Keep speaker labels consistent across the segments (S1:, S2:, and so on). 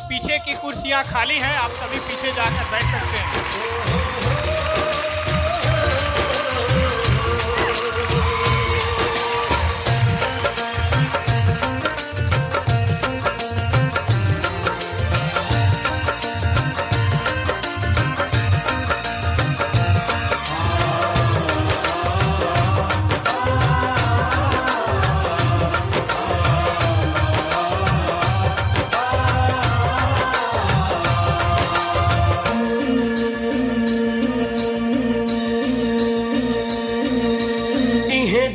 S1: पीछे की कुर्सियां खाली हैं, आप सभी पीछे जाकर बैठ सकते हैं।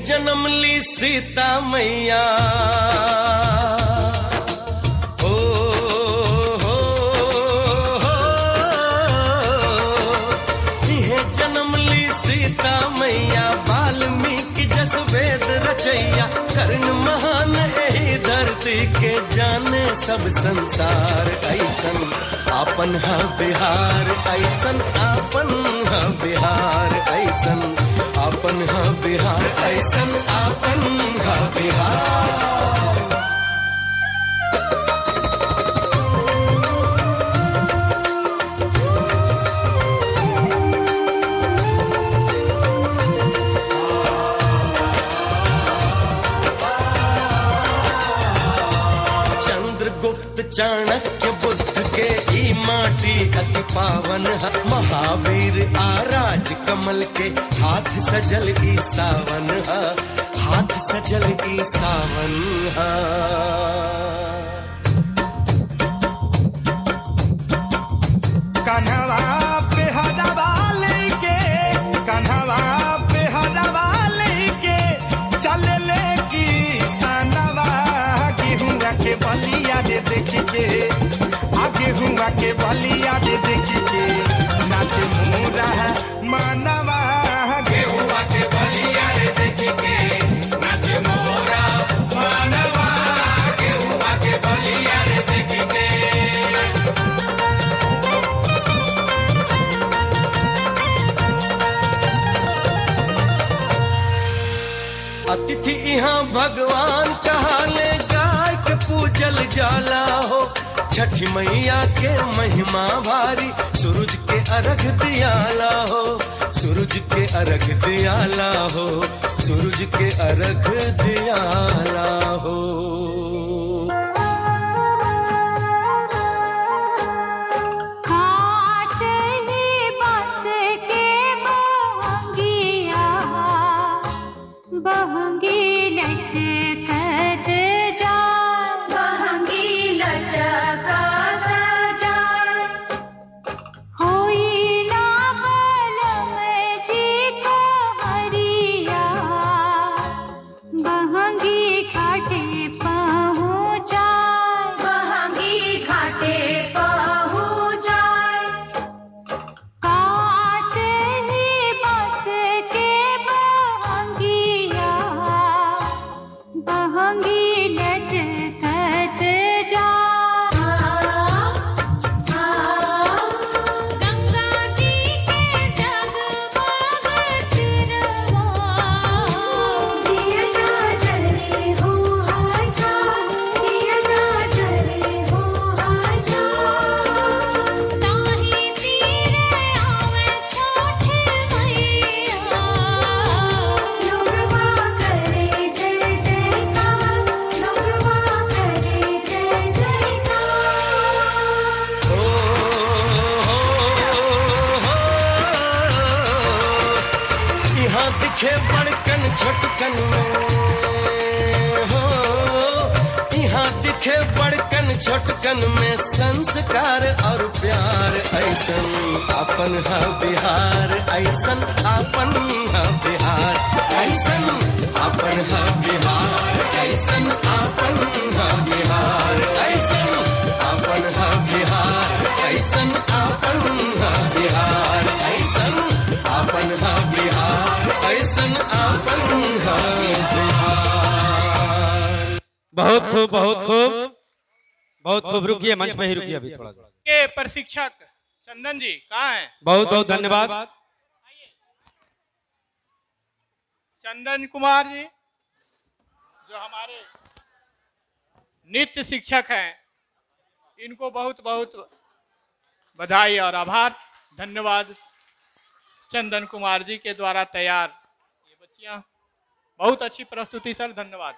S2: जन्म ली सीता मैया हो, इहे जन्म ली सीता मैया वाल्मीकि जस वेद रचैया कर्ण महान एही धरती के जाने सब संसार ऐसन आपन हा बिहार ऐसन आपन हा बिहार ऐसन आपन हा बिहार ऐसन आपन हा बिहार। चंद्रगुप्त चाणक्य बुद्ध के ई माटी अति पावन है, महावीर आराज कमल के हाथ सजल ई सावन है, हाथ सजल ई सावन है।
S3: कन्हवा पे हदवा लेके, कन्हवा पे हदवा लेके चल ले की सनवा, गेहूं के बलिया दे देख के, आगे हुआ के बलिया दे देख के नाच मोरा मानवा, गेहूं के बलिया दे देख के नाच मोरा मानवा, गेहूं के बलिया दे देख के।
S2: अतिथि यहाँ भगवान कहाले गाय के पूजल जाला हो, छठी मैया के महिमा भारी सूरज के अर्घ दियाला हो, सूरज के अर्घ दियाला हो, सूरज के अर्घ दियाला हो। दिखे बड़कन छोटकन में हो, यहाँ दिखे बड़कन छोटकन में संस्कार और प्यार ऐसन आपन हा बिहार, ऐसन आपन हा बिहार, ऐसन आपन हा बिहार, ऐसन आपन हा बिहार, ऐसन आपन हा बिहार, ऐसन आपन हा बिहार, ऐसन आपन हा बिहार, ऐसन आपन हा बिहार।
S4: बहुत खूब, बहुत खूब, बहुत खूब। रुकिए, मंच पे ही रुकिए अभी थोड़ा।
S1: के प्रशिक्षक चंदन जी कहाँ हैं?
S4: बहुत बहुत धन्यवाद।
S1: चंदन कुमार जी जो हमारे नृत्य शिक्षक हैं, इनको बहुत बहुत बधाई और आभार, धन्यवाद। चंदन कुमार जी के द्वारा तैयार ये बच्चियां, बहुत अच्छी प्रस्तुति सर, धन्यवाद।